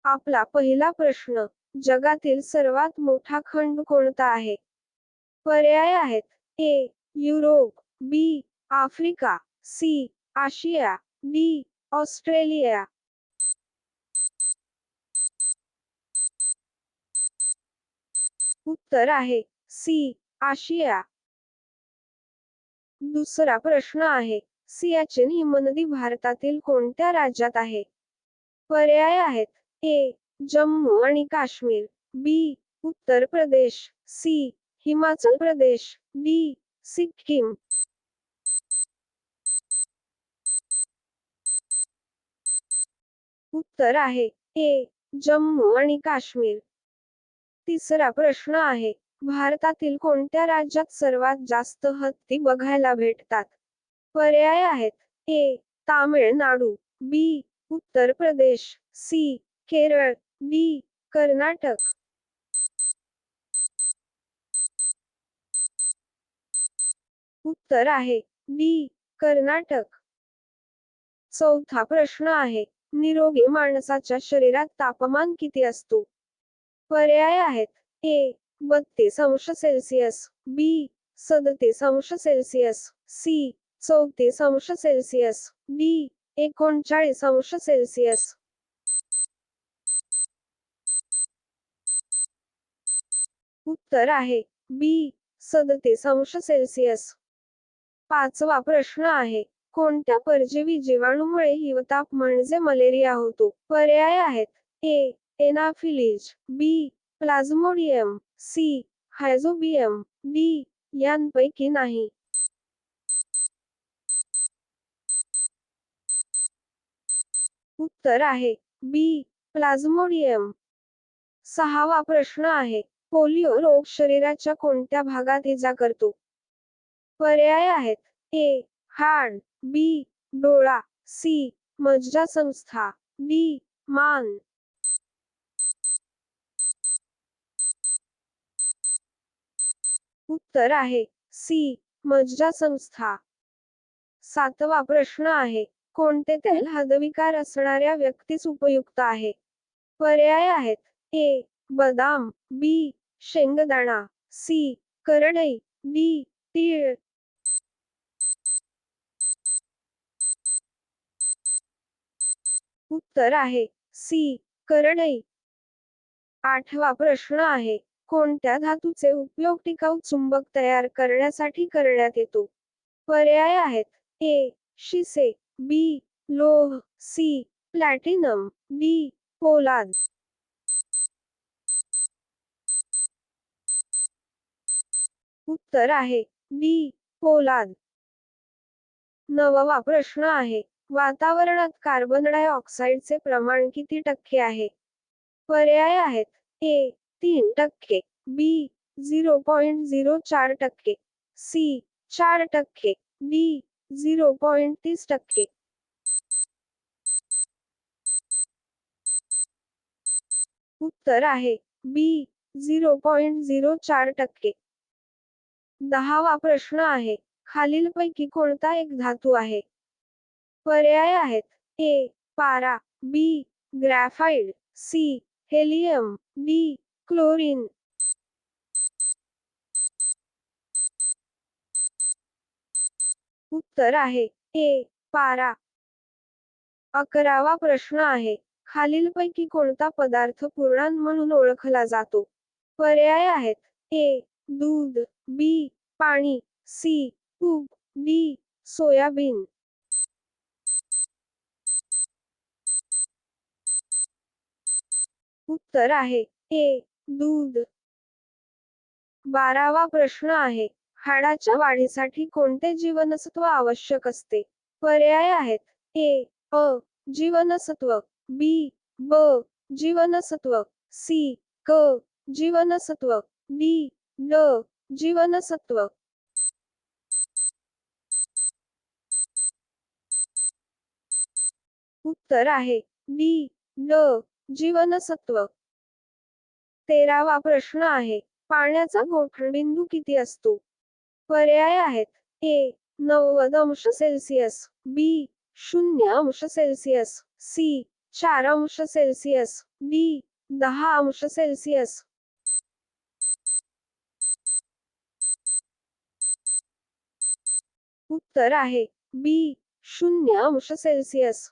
आपला पहिला प्रश्न, जगातील सर्वात मोठा खंड कोणता आहे? पर्याय आहेत: A. Europe, B. Africa, C. Asia, D. Australia. उत्तर आहे सी. आशिया. दुसरा प्रश्न आहे, सियाचीन हिमनदी भारतातील कोणत्या राज्यात आहे? पर्याय आहेत: ए. जम्मू आणि काश्मीर, बी. उत्तर प्रदेश, सी. हिमाचल प्रदेश, डी. सिक्कीम. उत्तर आहे ए. जम्मू आणि काश्मीर. तिसरा प्रश्न आहे, भारतातील कोणत्या राज्यात सर्वात जास्त हत्ती बघायला भेटतात? पर्याय आहेत: ए. तामिळनाडू, बी. उत्तर प्रदेश, सी. केरळ, डी. कर्नाटक. उत्तर आहे डी. कर्नाटक. चौथा प्रश्न आहे, निरोगी माणसाच्या शरीरात तापमान किती असतो? पर्याय आहेत: ए. 32 अंश सेल्सिअस, बी. 37 अंश सेल्सिअस, सी. 34 अंश सेल्सिअस, डी. 39 अंश सेल्सिअस. उत्तर आहे बी. 37 अंश सेल्सिअस. पाचवा प्रश्न आहे, कोणत्या परजीवी जीवाणूमुळे हिवताप म्हणजे मलेरिया होतो? पर्याय आहेत: A. Anopheles, B. Plasmodium, C. Rhizobium, D. यांपैकी नाही. उत्तर आहे बी. प्लाझ्मोडियम. सहावा प्रश्न आहे, पोलिओ रोग शरीराच्या कोणत्या भागात इजा करतो? पर्याय आहेत: ए. हाड, बी. डोळा, सी. मज्जासंस्था, डी. मान. उत्तर आहे सी. मज्जासंस्था. सातवा प्रश्न आहे, कोणते तेल हृदयविकार असणाऱ्या व्यक्तीस उपयुक्त आहे? पर्याय आहेत: ए. बदाम, बी. शेंगदाणा, सी. करडई, डी. तीळ. उत्तर आहे सी. करडई. आठवा प्रश्न आहे, कोणत्या धातूचे उपयोग टिकाऊ चुंबक तयार करण्यासाठी करण्यात येतो? पर्याय आहेत: ए. शिसे, बी. लोह, सी. Platinum, D. पोलाद. उत्तर आहे डी. पोलाद. नववा प्रश्न आहे, वातावरणात कार्बन डायऑक्साईडचे प्रमाण किती टक्के आहे? पर्याय आहेत: ए. 3%, बी. 0.04%, सी. 4%, डी. 0.30%. उत्तर आहे बी. 0.04%. दहावा प्रश्न आहे, खालीलपैकी कोणता एक धातू आहे? पर्याय आहेत: ए. पारा, B. Graphite, C. Helium, D. Chlorine. उत्तर आहे ए. पारा. 11वा प्रश्न आहे, खालीलपैकी कोणता पदार्थ पूर्णांक म्हणून ओळखला जातो? पर्याय आहेत: ए. दूध, बी. पाणी, सी. तूप, डी. सोयाबीन. उत्तर आहे ए. दूध. 12वा प्रश्न आहे, हाडाच्या वाढीसाठी कोणते जीवनसत्व आवश्यक असते? पर्याय आहेत: ए. अ. जीवनसत्व, बी. ब. जीवनसत्व, सी. क. जीवनसत्व, डी. ड. जीवनसत्व. उत्तर आहे डी. ड. जीवनसत्व. 13वा प्रश्न आहे, पाण्याचा गोठणबिंदू किती असतो? पर्याय आहेत: ए. 90 अंश सेल्सिअस, बी. 0 अंश सेल्सिअस, सी. 4 अंश सेल्सिअस, डी 10 अंश सेल्सिअस. उत्तर आहे बी 0 अंश सेल्सिअस.